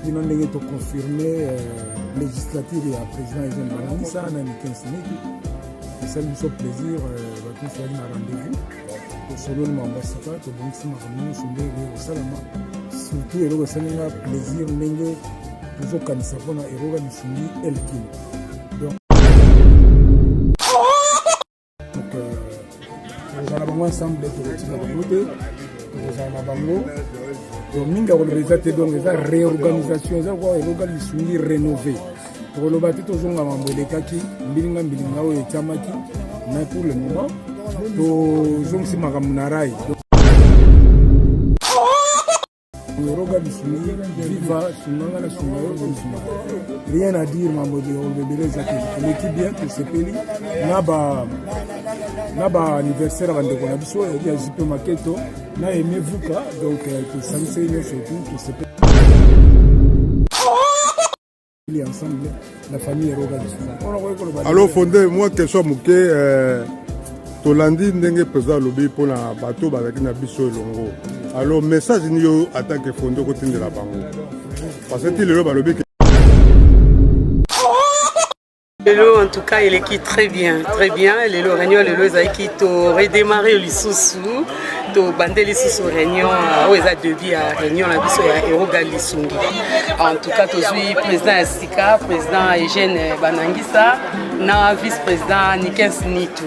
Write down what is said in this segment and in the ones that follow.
nous avons confirmé législative et à président Eugène Balangi, ça on a mis 15 minutes. Et ça nous fait plaisir, on a un rendez-vous. Pour solo le ambassadeur, pour bon si maramo, sondé au salama. Surtout héros ça nous a plaisir, n'engue toujours quand ça prend héros à l'issumi Elkin. Donc nous allons ensemble pour retirer la beauté. Nous allons bango. Donc minga on les a été donc les réorganisation, les héros à l'issumi rénové. Pour le bâti toujours à Mambolekaki, bilinga o et Chamaki, mais pour le moment. To si Magamunarai. Rien à dire, l'équipe bien que c'est Peli. Naba anniversaire avant de Konabiso, il y a Zipo Maketo, n'a aimé Vuka, donc que ça me fait surtout que c'est Peli ensemble, la famille est alors, Fondé, moi, question Mouké. Tolandi ndenge président lobby pour la bateau avec na biso elongo. Alors message ni yo attaque Fondé côté de la bango. Parce que le lobby Lelo en tout cas il est qui très bien. Lelo réunion lelo qui to redémarrer le sous to bandeli sous réunion où ils a devis à réunion la biso ya Eroga Lisungi. En tout cas to suis président Sika, président Eugène Banangisa, na vice-président Nikens Nitu.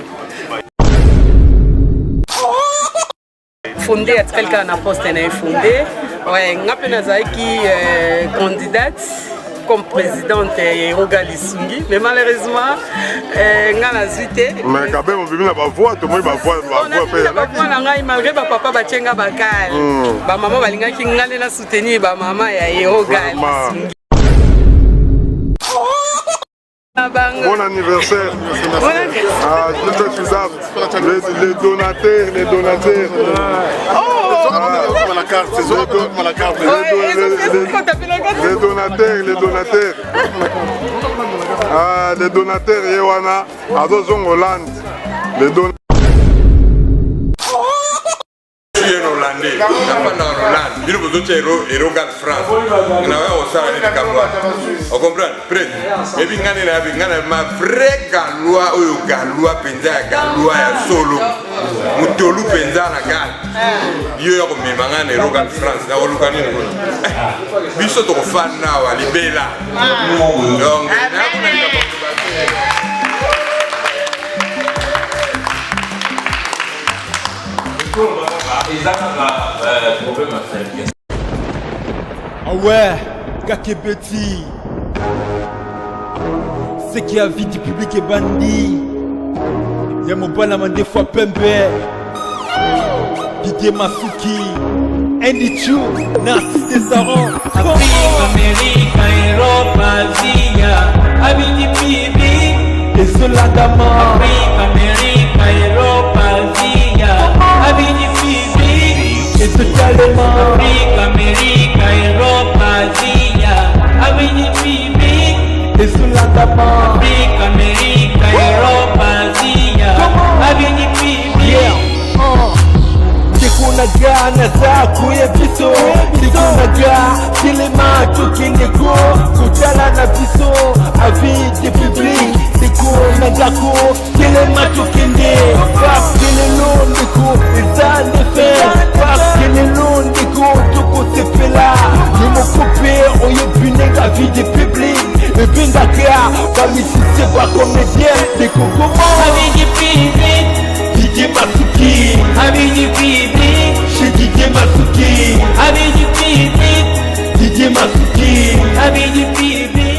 Fondé à quelqu'un na poste na fondé ouais ngape na zaiki candidate comme présidente Eroga Lisungi mais malheureusement ngana zuité mais quand même on vit na ba voix tout monde ba voix na ngai malgré ba papa ba tchenga bakal ba maman balinga ki ngale na soutenir ba maman ya Eroga Lisungi. Bon anniversaire. Ah, je te suis les donateurs. Les donateurs. Ah, les donateurs, Yewana, Azozon Hollande. Les donateurs. Hollandais, Hollande, il faut que Eroga France. On a aussi un Cameroun. On comprend? Prêt? Et puis on a ma vraie galois ou galois penza galois ya solo. Mutolu penza la gal. Yo yo me mangane Eroga France. Na olukani ngo. Biso to fan na wa libela. Donc ah ouais, Kakebeti, c'est qui a vie du public est bandit. Y'a mon balama des fois Pembe, Didier Masuki, Andy Chou, Narcisse Desaron, Afrique, Amérique, Europe, Asie, Abidi Bibi, et cela d'amant. Afrique, Amérique, Europe, Asie, Abidi Bibi, et totalement. Afrique, Amérique, Europe, Asie, Abidi Bibi, et cela d'amant. Afrique, Amérique, Europe, Asie, Abidi Bibi. Kunaga na zaku ya biso Kunaga kilema tukineko Kutala na biso Avis de public Kunaga ko kilema tukinde Parce que le long de ko Ils en effet Parce que le long de ko Toko sepela Ni mo coupe Oye buneg avis de public Et bindaka Bamisi seba comédien De Kokomo Avis de public Didier Masuki Abidi Bibi, chez Didier Masuki Abidi Bibi, Didier Masuki Abidi Bibi.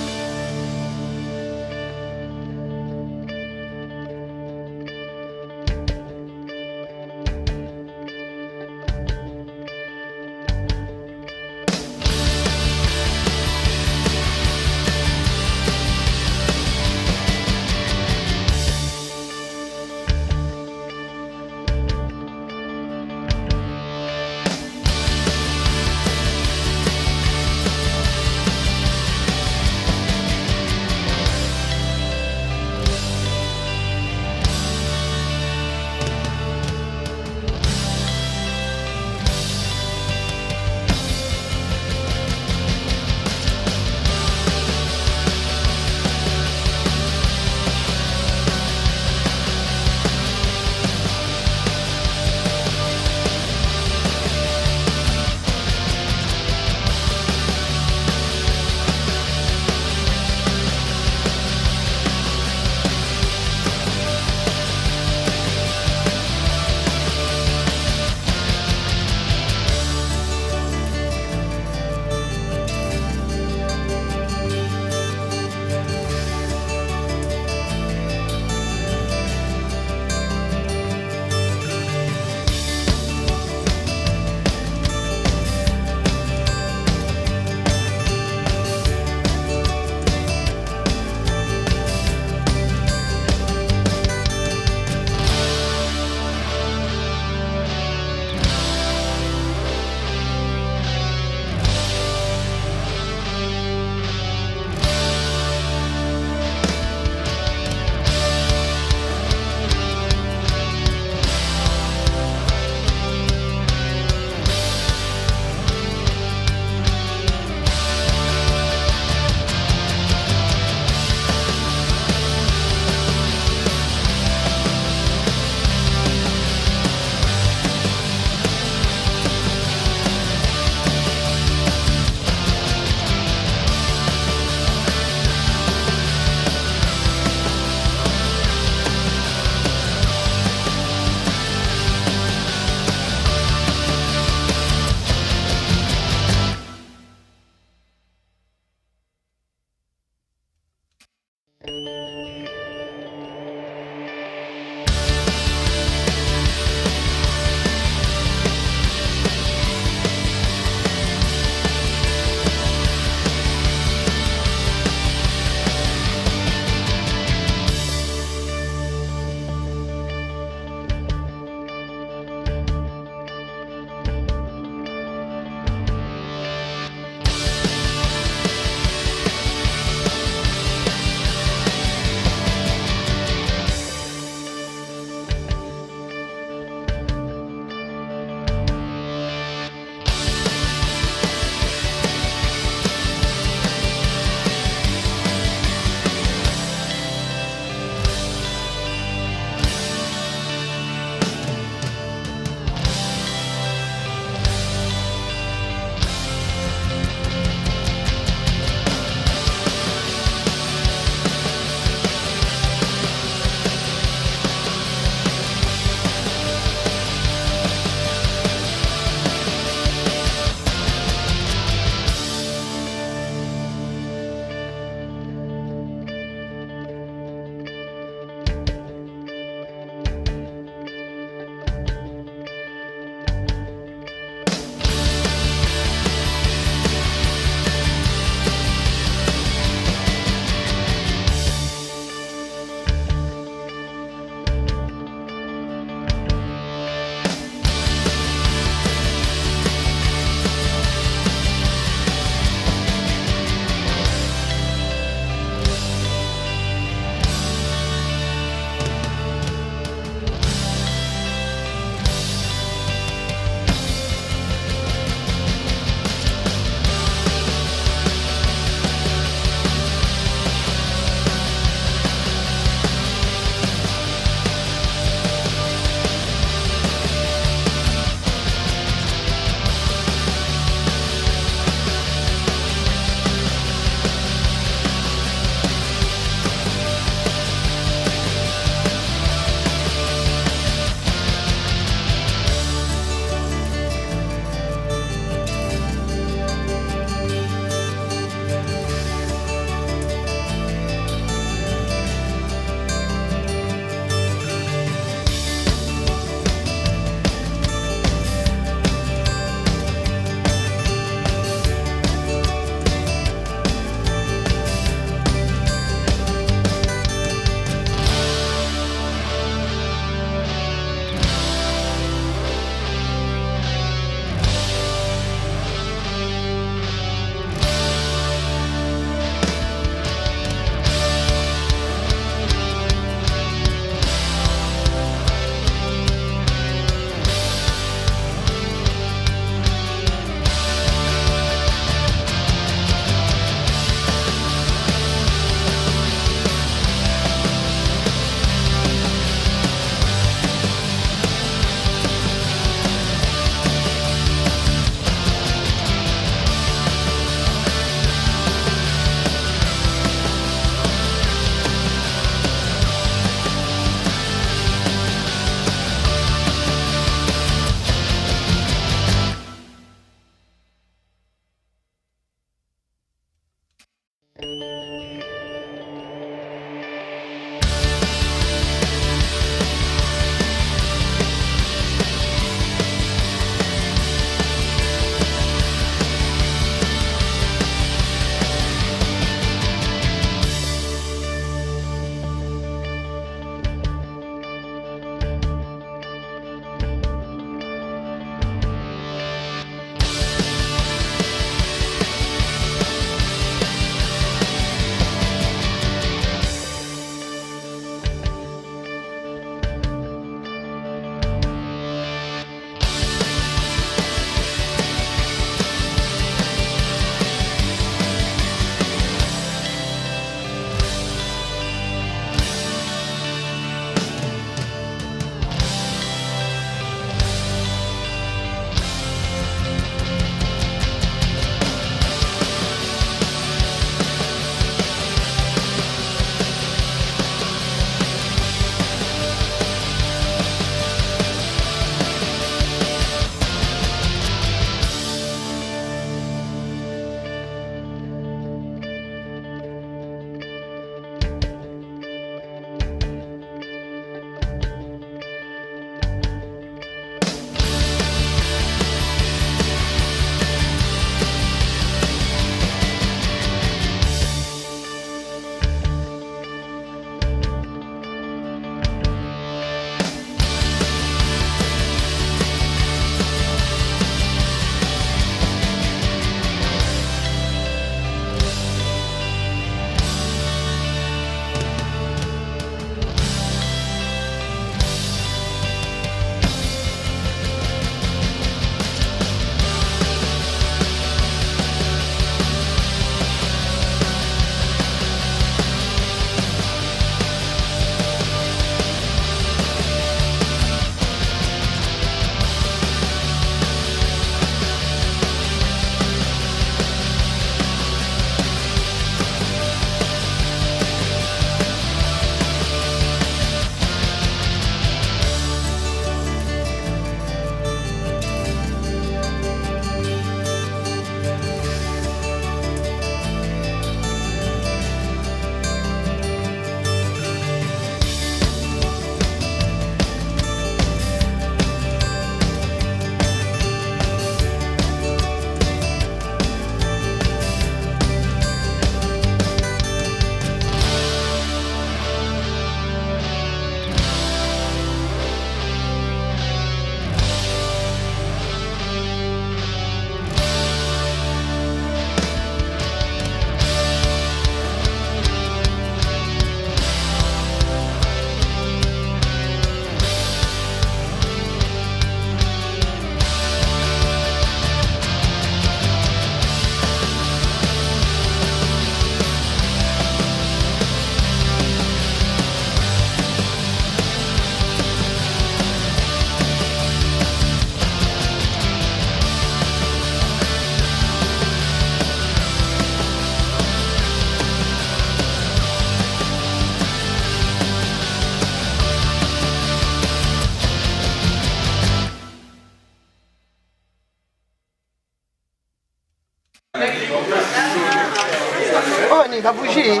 nini ba bouger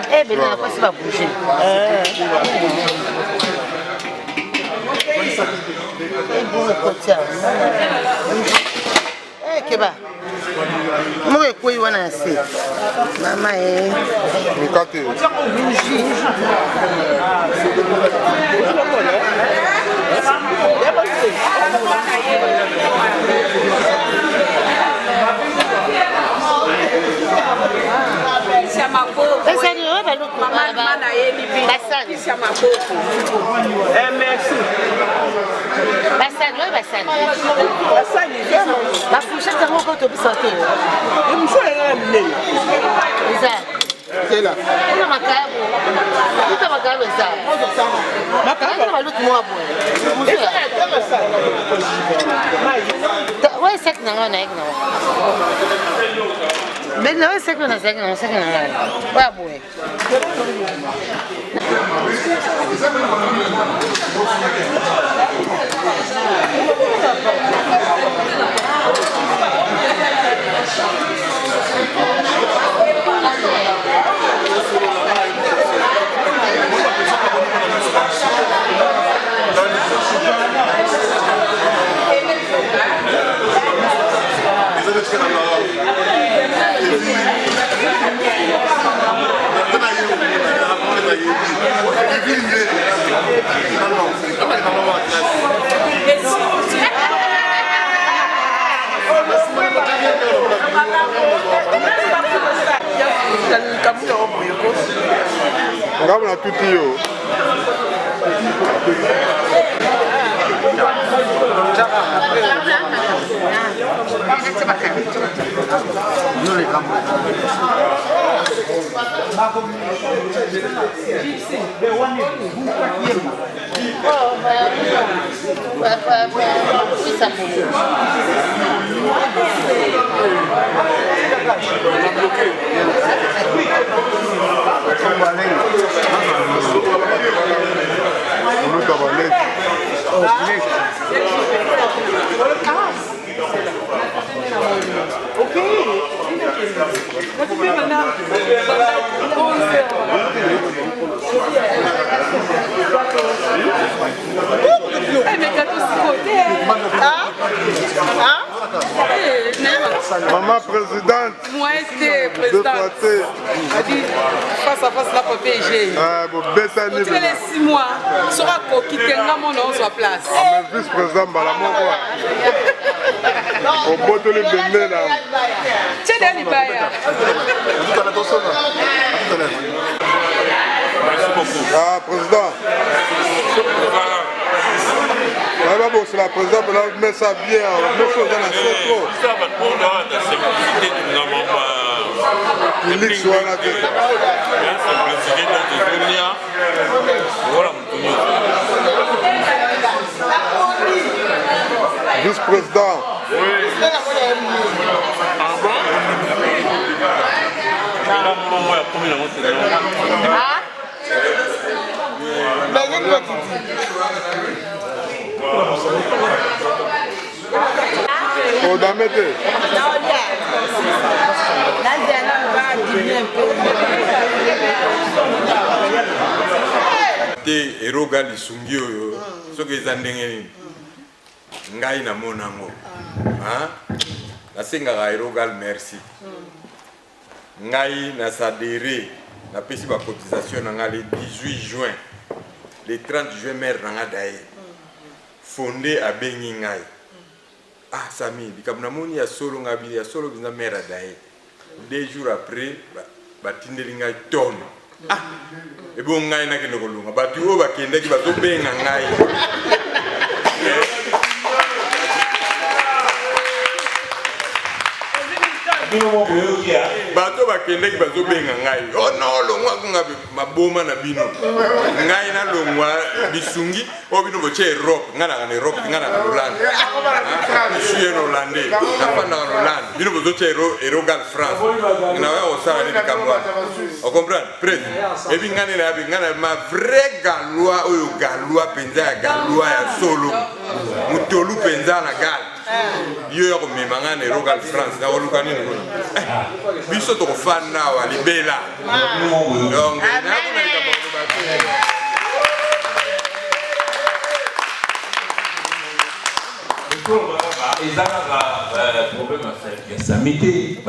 eh ben na kwasi ba bouger eh bon kotia eh keba mo ekoi wana se mama eh Mukate. bouger Basani, ouais, bah l'autre maman, Basani. Merci. Basani, ouais, Basani. Basani, la fourchette, c'est mon côté, vous sentez. Le monsieur est amené. Ça. C'est là. Tout ma cave. Tout ma cave, ça. Ma cave, bah l'autre moi, bon. Ouais, c'est que non, on a non. Mais non, c'est que non, c'est que non, c'est que non. Ouais, bon. Ngam na tuti yo. Maman présidente. Moi, j'étais présidente. A dit face à face là, papa et j'ai. Ah, bon, Bessani. Tu les 6 mois, sera quitter mon nom sur place. Ah, mais vice-président Balamoko. Au bout de l'ébène là. Tu es dans l'Ibaya. Ah, président. Bon, c'est la présidente, on met ça bien, on met ça dans la centre. Ça va pour la simplicité de nos mamans. Il soit là. La simplicité de notre dunia. Voilà mon vice-président. Oui. Ah bon? Là, mon moi, il y a combien de mots? Ah? Mais il y a quoi qui Oh, Damete. te eroga lisungi oyo soki eza ndenge nini ngai namona yango nasengaka erogal merci ngai nasadere napesi bacotisation na ngai le 18 juin le 30 juin maire na ngai daye fondé abengi ngai Sami likambo namoni ya solo ngabi ya solo biza maire daye 2 jours après batindeli ngai tonne ebo ngai nakende kolunga batu oyo bakendaki bazobenga ngai bato bakendaki bazobenga ngai no longwa kunga maboma na bino ngai na longwa bisungi o bino boche Europe ngana na Europe ngana na Hollande je suis un Hollandais na panda na Hollande bino boche Erogal France na wa osala ni kamwa o comprendre près et bi ngana ma vrai galois oyo galois penza ya galois ya solo mutolu penza na gal yo ya komema nga na erogal France nakoluka nini kuna biso tokofanda awa libela donc nakuna likambo koloba ils ont un problème à faire. Ça m'était,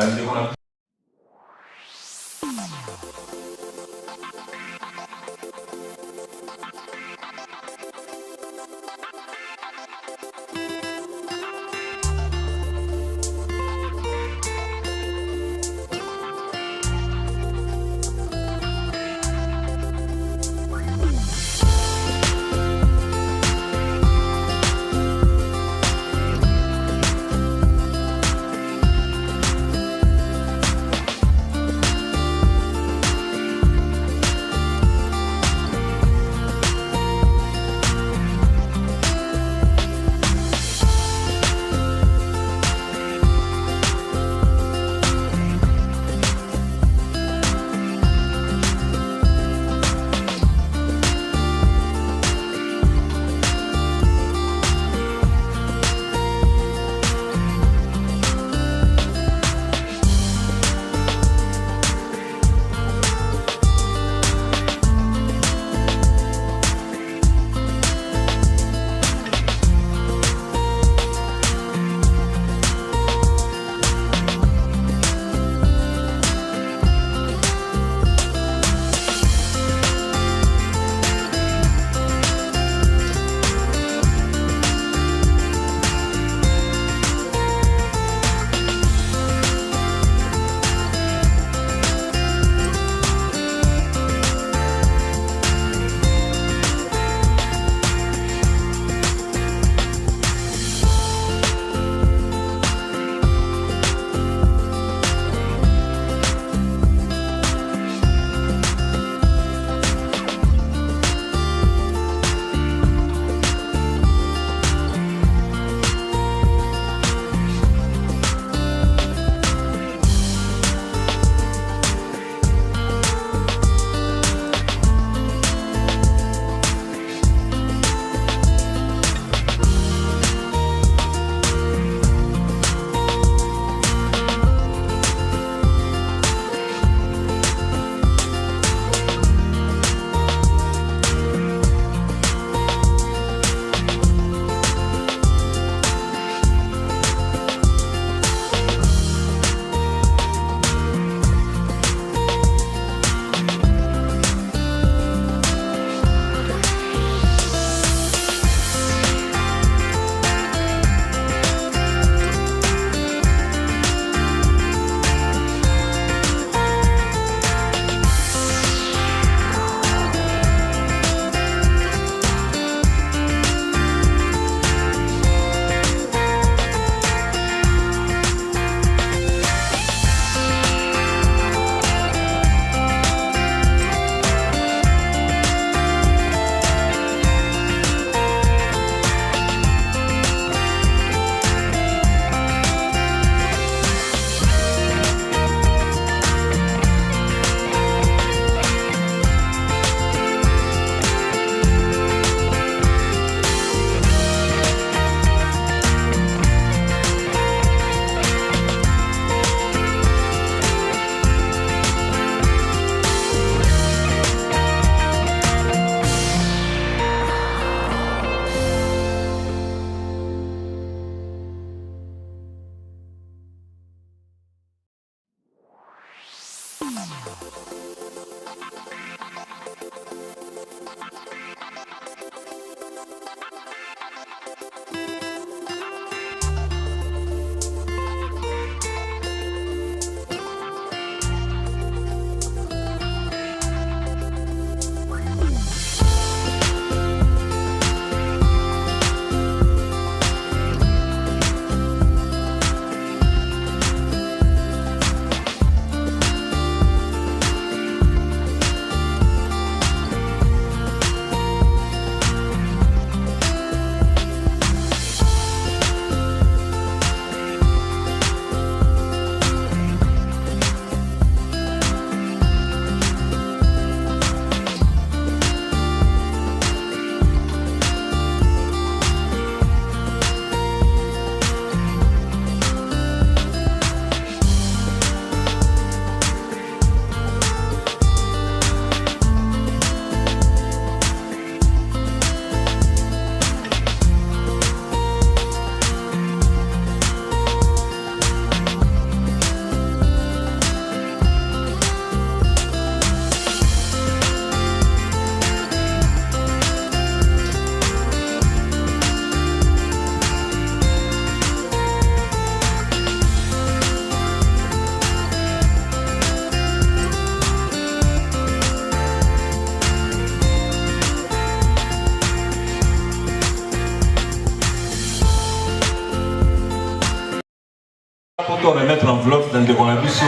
te remettre l'enveloppe dans des conabiso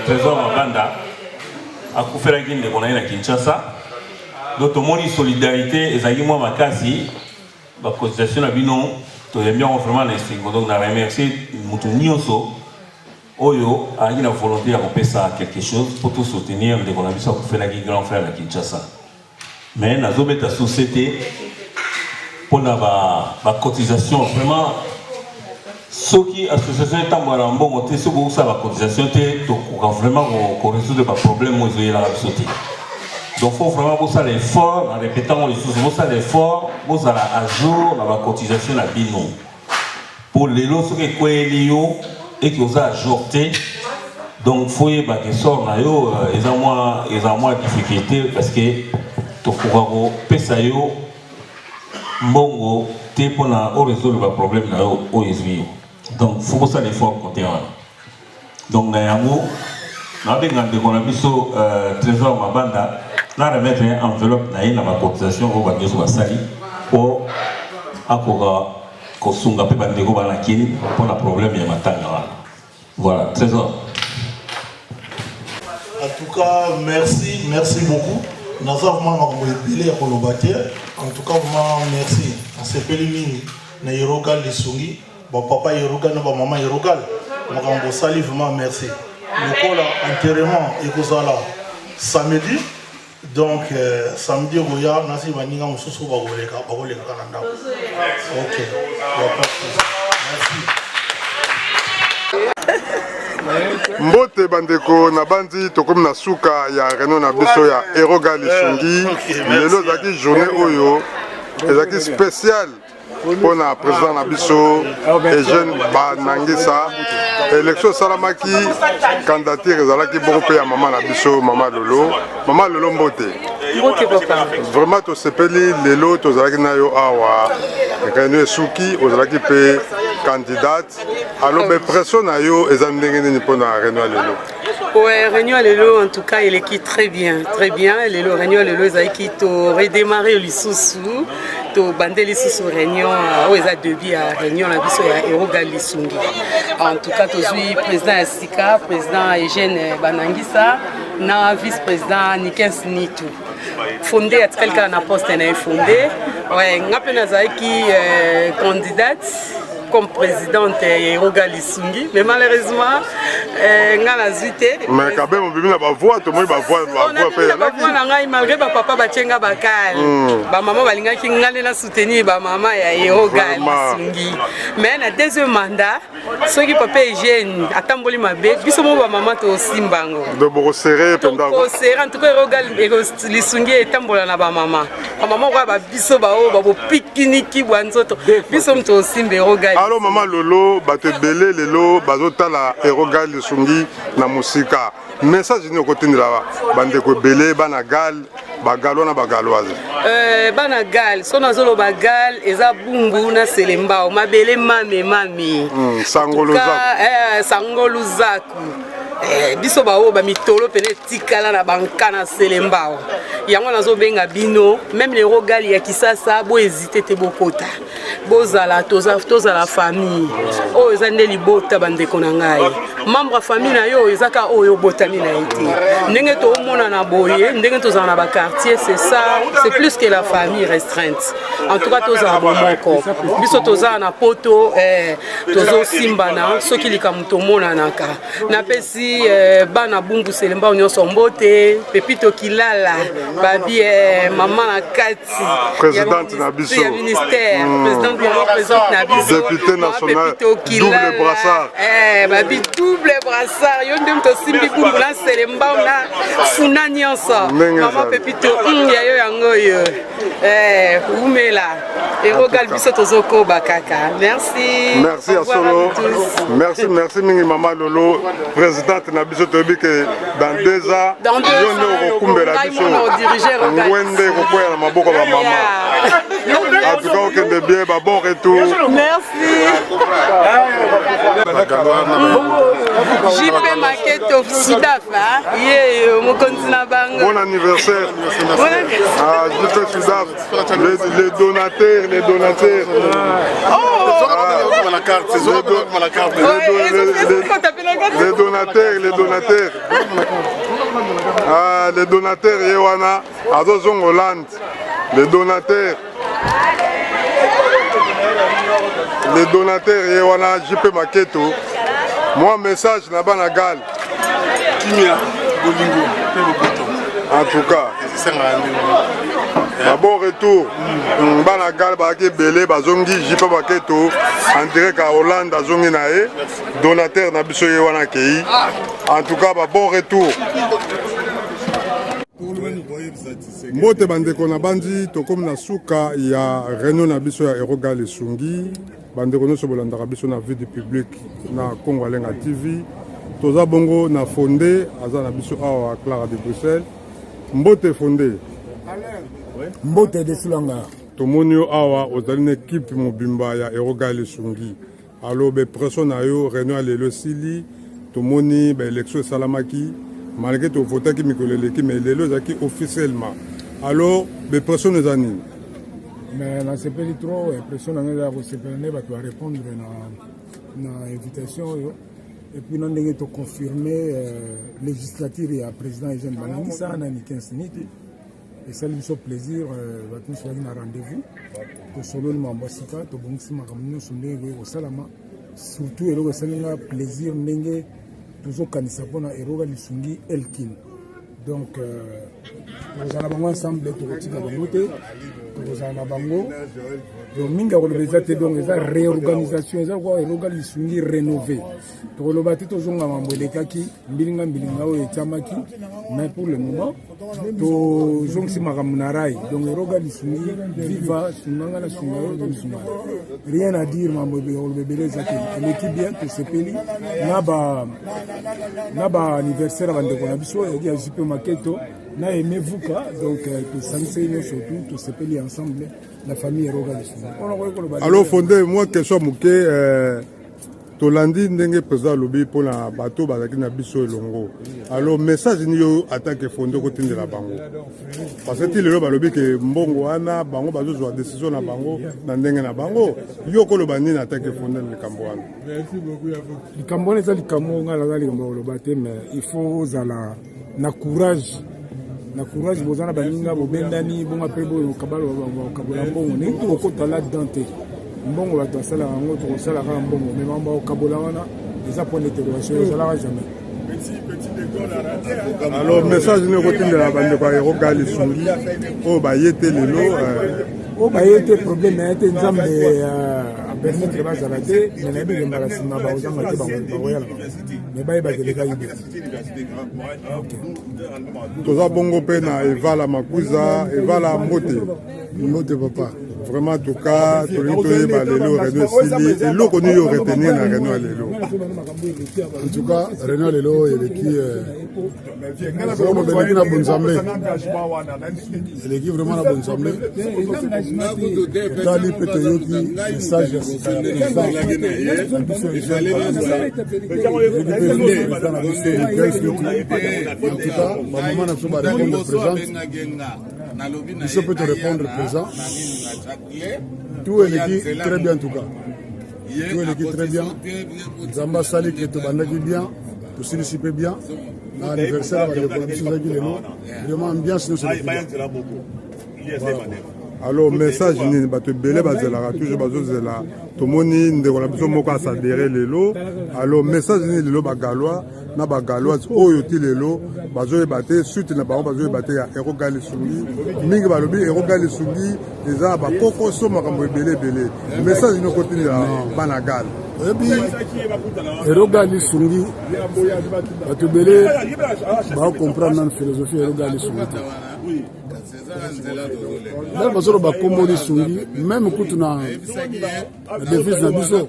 trésor Mabanda à Kouferagin de Konaï à Kinshasa. Donc, tout le monde solidarité et ça y est, moi, ma casse, la cotisation à Binon, tout est bien vraiment l'instinct. Donc, on a remercié Moutounioso, Oyo, a eu la volonté de faire ça quelque chose pour tout soutenir de Konabiso à Kouferagin, grand frère à Kinshasa. Mais, dans la société, pour la cotisation, vraiment, ceux qui association est en bon côté, ceux qui ont la cotisation, vraiment résoudre les problèmes qu'ils ont la société. Donc il faut vraiment vous faire l'effort, en répétant les choses, vous faire l'effort, vous allez à jour dans la cotisation à Bino. Pour les lots qui sont et qui vous a ajouté, donc il faut que ça, ils ont moins de difficultés parce que tu pourras payer ça, bon, tu pour résoudre le problème où ils vivent. Donc il faut que ça l'effort côté. Donc nous avons trésor Mabanda. Nous remettre une enveloppe dans la cotisation au Bagno Sali pour Kosunga Pepandego Banakin pour le problème de Matanga. Voilà, trésor. En tout cas, merci beaucoup. Nous avons vraiment en tout cas, vraiment merci. On s'appelle Mini, na Yerogal Lissungi, bon papa Yerogal, non maman Yerogal. On sali vraiment merci. Le col enterrement et là samedi. Donc samedi Goya, nasi baninga mususu bagoleka kananda. OK. Merci. Mbote bandeko na bandi tokomi na suka ya réunion na biso ya Eroga Lissungi. Lelo zaki journée oyo ezaki spécial pour le président Nabiso et jeune Banangisa. Élection Salamaki, candidature Zalaki beaucoup à Maman Nabiso, Maman Lolo Mbote. Vraiment, tu sais pas les lots, tu as nayo awa, René Souki, tu as pe candidate. Alors, mais pression nayo, ils ont n'engagé pour la René Lelo. Ouais, Réunion Lelo, en tout cas, il est qui très bien. Lelo, Réunion Lelo, ils ont qui redémarré le sous-sous. To bandeli sous réunion où ils a debi à réunion la biso ya Eroga Lissungi. En tout cas, je suis président Sika, président Eugène Banangisa, na vice-président Nikens Nitu. Fondé à quelqu'un na poste na fondé. Ouais, ngapena zaiki candidate comme présidente Eroga Lissungi, mais malheureusement ngana zité. Mais quand même on peut bien la voix, tout le monde va voir malgré papa bachenga bakal. Ba maman balinga ki ngale na soutenir ba maman ya Eroga Lissungi. Mais na deuxième mandat, ceux qui papa jeune atamboli mabe, biso mo ba maman to simbango. De bo serrer pendant. To serrer en tout cas Eroga Lissungi etambola na ba maman. Ba maman kwa ba biso ba o ba bo pikiniki bwanzoto. Biso mto simbe Eroga. Alors maman Lolo, bate belé lelo bazota la Eroga Lissungi na musika. Message ni côté de là bande ko belé banagal bagalo na bagaloise. Banagal sona zolo bagal eza bumbu na selemba o mabele mami. Sangoluzaku. Biso bao ba mitolo pene tikala na bankana selembao. Yango nazo benga bino même les rogali ya kisasa bo hésiter te bokota. Bozala toza la famille. O ezande libota bandeko na ngai. Membre famille na yo ezaka oyo botami na été. Ndenge to mona na boye, ndenge to za na ba quartier, c'est ça, c'est plus que la famille restreinte. En tout cas toza bomoko. Biso toza na poto tozo simbana soki likamuto mona naka. Na pesi bana bumbu selemba onyoso mbote pepito kilala babi maman na kati présidente na biso ya ministère présidente na biso député national double brassard babi double brassard yo ndem to simbi bumbu na selemba na funa nyonso maman pepito ya yo yango yo umela Eroga biso tozoko bakaka merci à solo merci mingi maman Lolo présidente na biso tobi que dans 2 ans yo ne okumbela biso ngwende kokwela na maboko ba mama en tout cas okende bien ba bon retour merci JP Maquette of Sudaf mokonzi na bango bon anniversaire à JP Sudaf les donateurs carte. C'est ça qu'on la carte. Les donateurs. Ah, les donateurs, Yewana, Azozong Hollande. Les donateurs, Yewana, JP Maketo. Moi, message là-bas, na Gal. En tout cas, bon retour. Banagal, Baki Belé, Bazongi, JP Maketo, en direct à Hollande, Azongi Nae, donateur Nabiso Yewana Kei. En tout cas, bon retour. Mbote bandeko na bandi tokomi na suka ya réunion na biso ya Erogal Esungi bandeko nyonso bolandaka biso na vie du public na Congo Alenga TV toza bongo na fondé aza na biso awa Clara de Bruxelles mbote fondé mbote de Sulanga tomoni yo awa ozali na équipe mobimba ya Erogal Esungi alo be pression na yo réunion lelo sili tomoni ba élection salamaki malgré tout vote qui mikolo leki mais lelo zaki officiellement alors be personnes les années mais na sepeli trop pression na ngeza ko sepeli ba to répondre na invitation yo et puis non ndenge to confirmer législature ya président Eugène Balangi ça na ni 15 minutes et ça lui fait plaisir ba tout soit na rendez-vous to solo na ambasika to bongisi makamno sondenge ko salama surtout eloko salinga plaisir ndenge toujours kanisa pona Erogal Esungi Elkin donc nous allons ensemble tout petit dans le nous allons bango donc minga ko bezate donc eza réorganisation eza ko Erogal Esungi rénové to lo bati to zonga mamboleka ki mbilinga o etamaki mais pour le moment to zongsi makamunarai donc Erogal Esungi viva sunanga na sunga donc rien à dire mambobe o bebele zate l'équipe bien to sepeli na ba anniversaire bandeko na biso ya JP Maketo na aimé vuka donc to sanse surtout to sepeli ensemble la famille Erogal Esungi. Alors fondé moi question muke tolandi ndenge président lobi pona bato bazaki na biso elongo alors message ni yo attaque fondé ko tindela bango parce que lelo balobi ke mbongo wana bango bazozwa décision na bango na ndenge na bango yo ko loba nini attaque fondé le Cambouane. Merci beaucoup à vous. Le Cambouane ça le Cameroun ngala ngali ngolo baté mais il faut zala na courage bozana baninga bobendani bonga pe bo kabalo kabola mbongo ni to ko tala dante mbongo bato basala yango tokosala kaka mbongo me mamba okabola wana eza point d'interrogation ezalaka jamais. Alors message ni okotindela bandeko ya Erogal Esungi oyo baye te lelo oyo baye te problème na ye te nzambe apermettre bazala te me nayebi kembala nsima baozanga te bakoyala me bayebakeleka yibe toza bongo mpe na evala makuza evala mbote papa vraiment en tout cas tolingi toyeba lelo réunion esili eloko nini yo retenir na réunion ya lelo en tout cas réunion lelo eleki eleki na bonzambe eleki vraiment na bonzambe etali mpe toyoki message ya sika en tout cas bamama na biso barépondre présente biso mpe torépondre présent. Tout est très bien en tout cas. Tout est très bien. Zamba Sali qui est bien, tout s'il bien. L'anniversaire va vraiment ambiance nous c'est bien. Alors message ni bato belé bazela toujours bazozela tomoni ndeko na biso moko asadere lelo alors message ni lelo bagalwa na bagaloise oyo ti lelo bazoyeba te suite na bango bazoyeba te ya Erogal Esungi mingi balobi Erogal Esungi eza bakokoso makambo ebele message ni okotindela banagal oyebi Erogal Esungi bato belé baocomprendre na philosophie ya Erogal Esungi ndenge bazoloba kombo lisungi même kutu na devise na biso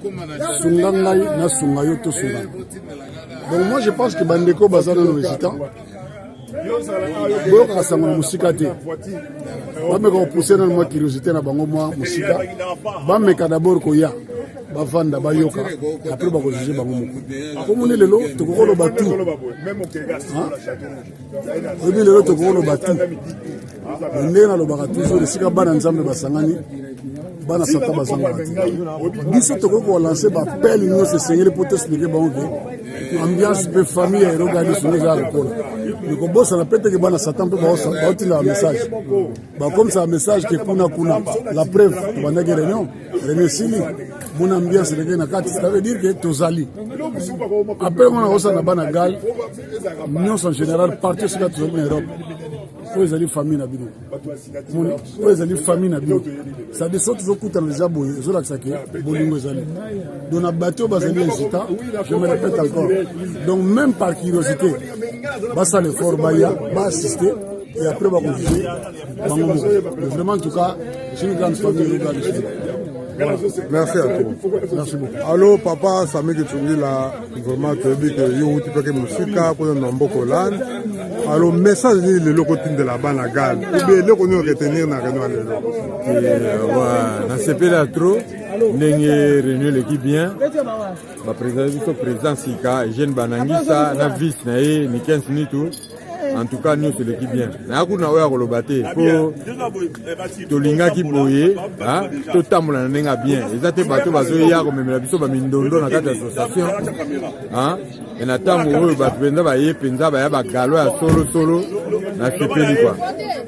sunga ngai nasunga yo tosunga. Donc moi je pense que bandeko baza na résultat boyoka sango na mosika te bameka kopousse na mwa curiosité na bango mwa mosika bameka d'abord koya bavanda bayoka après bakojuge bango moko komoni lelo tokokoloba tu oyebi lelo tokokoloba tu ndenge nalobaka toujours esika bana nzambe basangani bana sata bazanga biso tokoki kolancer bapele nyonso esengeli mpo toexplike bango ke ambiance mpe famille ya erogani songo eza lokola mikobosana mpe teke bana satan mpe baotindaka message bakomisaka message ke kuna la preuve tobandaki réunion esili mona ambiance eleki na kati ça veut dire ke tozali apres ngo na kosala na bana gal nyonso en général parti osika tozali na Europe oyo ezali famille na bino oyo ezali famille na bino c'est-à-dire so tozokutana deja boye ezolakisa ke bolingo ezali donc na bato oyo bazali hésita je me répète encore donc même par curiosité basala effort baya baassister et après bakonjuge bango moko vraiment en tout cas c'est une grande famille erogani. Voilà. Merci à toi. Merci beaucoup. Allô, papa, ça m'a dit que là, vraiment, tu as dit que tu peux que musique, pour un nombre de langues. Alors, message, le loco de la banagal. Ou bien, le qu'on retenir dans la réunion. Dans ce pays-là, trop, nous avons réuni l'équipe bien. Le président Sika, Jeune Banangisa, la vice, ni 15 minutes. En tout cas, nous, c'est l'équipe bien. Nous avons battu pour Tolinga qui boye, tout le temps, nous avons bien. Ils ont été battus parce qu'ils ont même la biso mindondo dans la association. Et nous avons battu Penza, Galo, solo, na CPD quoi.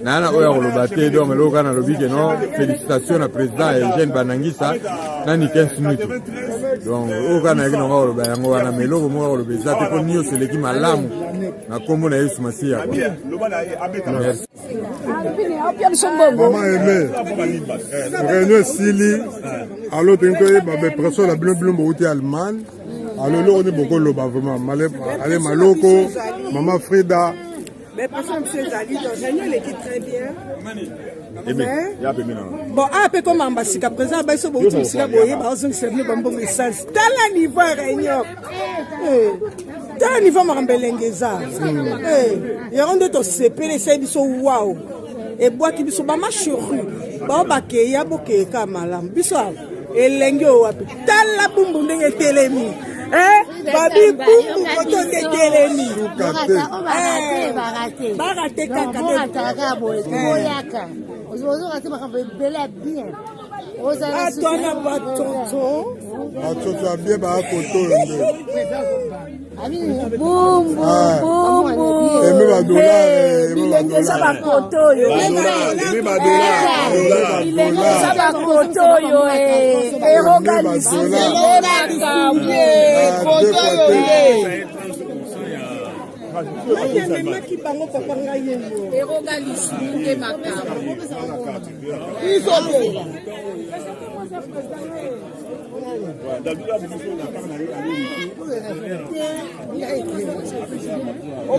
Nous avons battu donc le Ghana lobby que non. Félicitations au président Eugène Banangisa. Nani 15 minutes. Donc, au Ghana, nous avons battu Melo, nous avons battu Zatekonio, c'est l'équipe Malamu. Na kombo na Yesu Masia. Merci. Maman aimé. Réunion Sili. Alors tenkoye ba pression la bleu bouti Allemagne. Alors là on est beaucoup loba vraiment. Allez Maloko, maman Frida. Mais personne ne s'est allé dans réunion l'équipe très bien. Bon, après comme ambassade présent, bah ce bon truc c'est boyer, bah on s'est venu comme bon message. Dans le niveau réunion. Dans le niveau marambelengeza. Et on doit se séparer c'est biso waouh. Et bois qui biso ba machuru. Ba baké ya boké kamalam. Biso elenge wapi. Dans la bumbu ndenge telemi. Babi bumbu koto telemi. Barate kaka boyaka. Aujourd'hui, on va faire bien. Attends, Tonton bien, bah, photo. Boum, boum, boum. Et même dollar. Ça va photo, yo. Ça va photo, yo. Et organiser.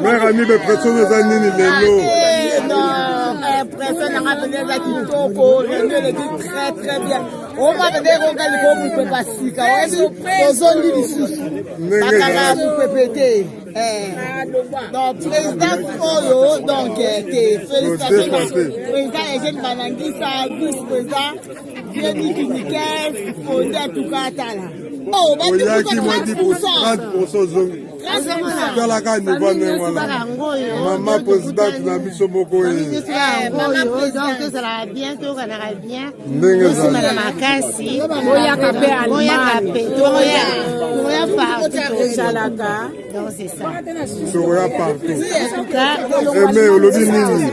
Mère ami, mais personne ne s'en est personne n'a rappelé la kitoko, le dit très bien. On va venir regarder comment vous pouvez passer. Aux ondes d'ici. Bakara, vous pouvez péter. Donc, président Oyo, donc, félicitations. Président Eugène Banangisa, vice-président, Vieni Kinikes, Fondé Toukatala. Oh, bah, 30% zone. Dans la maman présidente na biso moko maman présidente ça bien to kana bien aussi madame Akasi boya kape boya partout salaka donc c'est ça boya partout en tout cas mais olobi nini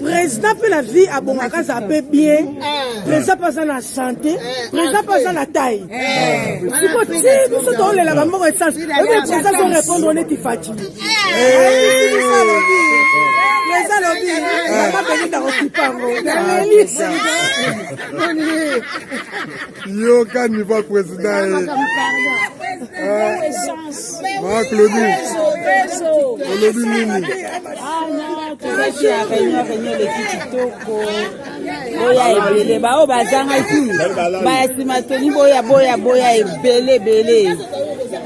président peut la vie à Bongaka ça peut bien président pas dans la santé président pas dans la taille. Si vous êtes dans la maman essence, vous allez répondre on est fatigué. Les alobis, maman venait d'Arokipango. Yo kan niveau président. Ma Claudie. Olobi nini. Boya ebele ba o bazanga tu ba estimatoni boya ebele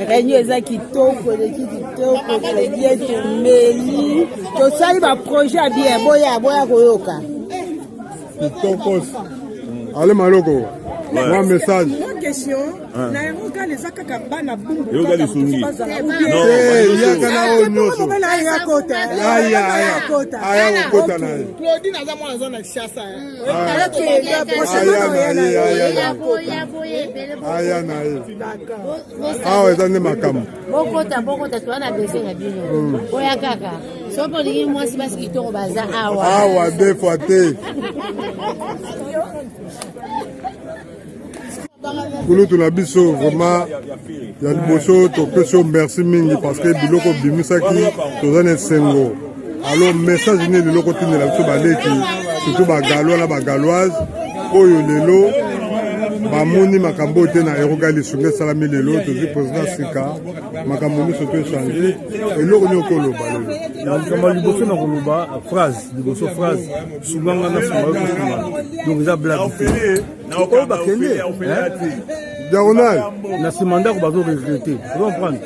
réunion eza kitoko bien tomeli to sali ba projet bien boya koyoka kitoko. Allez Maloko, un message. question. Naeroga les akakaba na bumbu. Eroga les sungi. Non, il y a kana onyoso. Aya kota na. Claudine aza mwana zona chassa. Aya na ye. Ah, eza ne makamu. Bokota twana bese na bino. Oya kaka. Sopo lingi mwasi basi kitoko baza awa. Awa deux fois te. Kulu tuna biso vraiment ya liboso topesi yo merci mingi parce que biloko bimisaki toza na esengo. Alors message ne leloko tindela biso baleki surtout bagalois na bagaloise oyo lelo bamoni makambo te na eroga lisunga esalami lelo tozwi président sika makambo nyonso to échange eloko nini okoloba lelo likambo liboso na koloba liboso phrase sunganga na sunga kosunga donc eza blague te oyo bakende diagonal na nsima ndako bazoregrete comprendre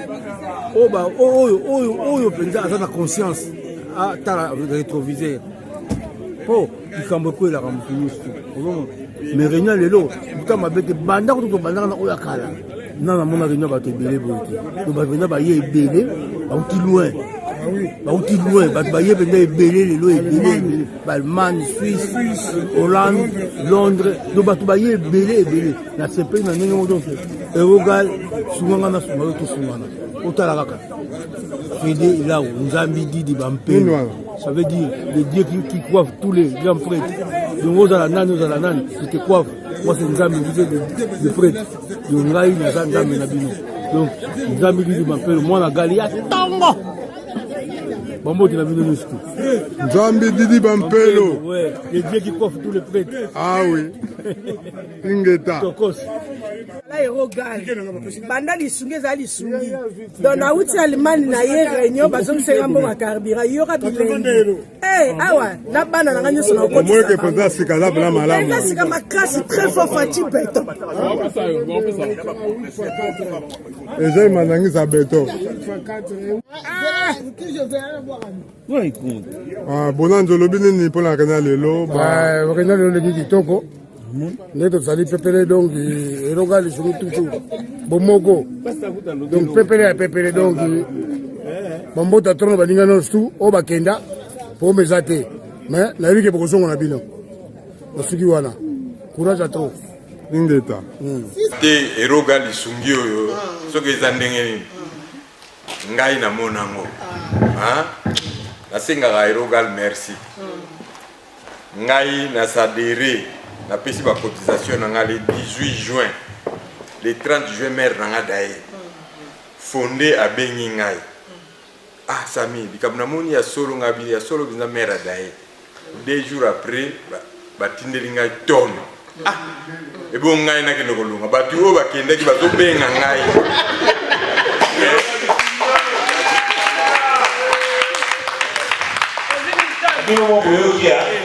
oyo mpenza aza na conscience atala rétroviseur mpo likambo ekwelaka motu nyonso mais réunion lelo buta mabe te bandako to bandaka na oyo akala nana mona réunion bato ebele boye te to bato baye ebele bauti loin bato baye mpenza ebele lelo ebele baallemagne Suisse Hollande Londres do bato baye ebele na sepeli na ndenge mo donc erogal sunganga na sungana tosungana otala kaka Fédé là où Nzambi Didi Bampé. Ça veut dire les dieux qui coiffent tous les grands prêtres. Donc aux Alanani, qui te coiffent. Moi c'est Nzambi Didi de prêtre. Donc là il y a Nzambi Nabino. Donc Nzambi Didi Bampé, moi la Galia Tango. Bambo tu l'as vu nous tout. Nzambi Didi Bampelo. Ouais, les dieux qui coiffent tous les prêtres. Ah oui. Ingeta. Tokos. Là erogal. Banda lisungi za lisungi. Donc na uti Allemagne na ye réunion bazomsenga mbongo carburant yora bilenge. Awa, na bana na nganyo sona okoti. Moi que président Sikala bla malamu. Là c'est comme classe très fort fatigué béton. Et j'ai manangi za béton. Bonanzo lobi nini mpona kena lelo bakenda lelo leki kitoko nde tozali pepele donc eroga lisungi toujours bomoko donc pepele ya pepele donc bambota trono baninga nyonso tu oyo bakenda po meza te mais nayebi ke bokosongo na bino basuki wana courage a trop ingeta te eroga lisungi oyo soki eza ndenge nini ngai namonango nasengaka erogal merci ngai nasadere napesi bacotisation na ngai le 18 juin le 30 juin maire na ngai daye fonde abengi ngai sami likambo namoni ya solo ngai ya solo binza maire adaye 2 jours après batindeli ngai tone ebo ngai nakende kolunga bato oyo bakendaki bazobenga ngai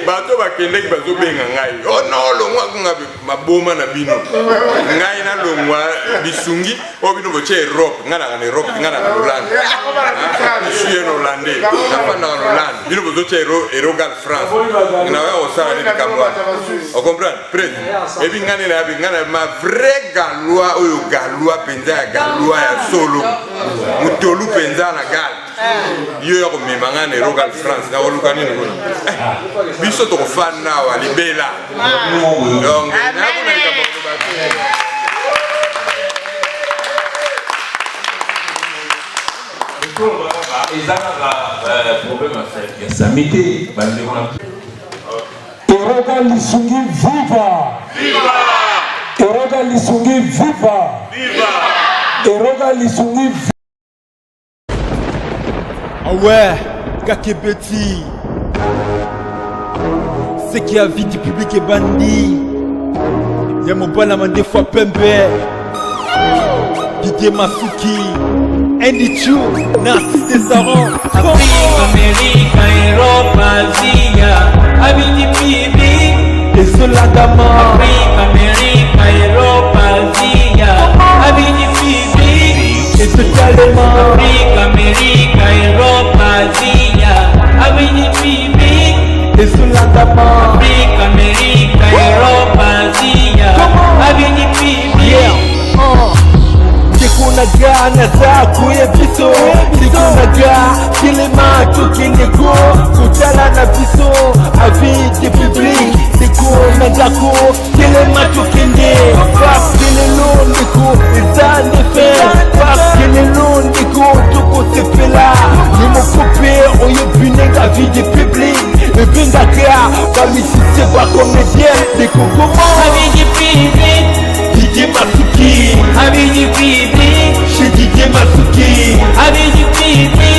bato bakendeki bazobenga ngai no longwa kunga maboma na bino ngai nalongwa bisungi oyo bino botie Europe ngai naka na Europe ngai naka Hollande je suis un Hollandais nafandaka na Hollande bino bozotie erogal France naoya kosala nini kamwa ocomprendre prêtre ebi ngai nena yabi ngai na ma vrai gallois oyo gallois mpenza ya gallois ya solo mutolu mpenza na gale yo ya komema ngai na erogal France nakoluka nini kuna biso tokofanda awa libela donc eroga lisungi viva eroga lisungi viva eroga lisungi ouais, Kakebeti. C'est qui a vie du public est bandit. Y'a mon bonhomme des fois Pembe. Didier Masuki. Andy Chou. Narcisse Desaron. Afrique, Amérique, Europe, Asie. Avis du public. Et cela d'amant. Afrique, Amérique, Europe, Asie. Avis du public. Et totalement. Afrique, Amérique, Europe, Asie. Avis du public. Et cela d'amant. Afrique, Amérique, Europe, Asie. Avis du public. ndikunaga nazakuye biso ndikunaga kilema tukingeko kutala na biso avide public ndikunagako kilema tukinde paskilelo ndiku izandefe paskilelo ndiku tukusepela nimukupe oyo binenga avide public ebengaka bamisise bakomedien ndikukumo avide public DJ Masuki, Abidi Bibi, chez DJ Masuki, Abidi Bibi,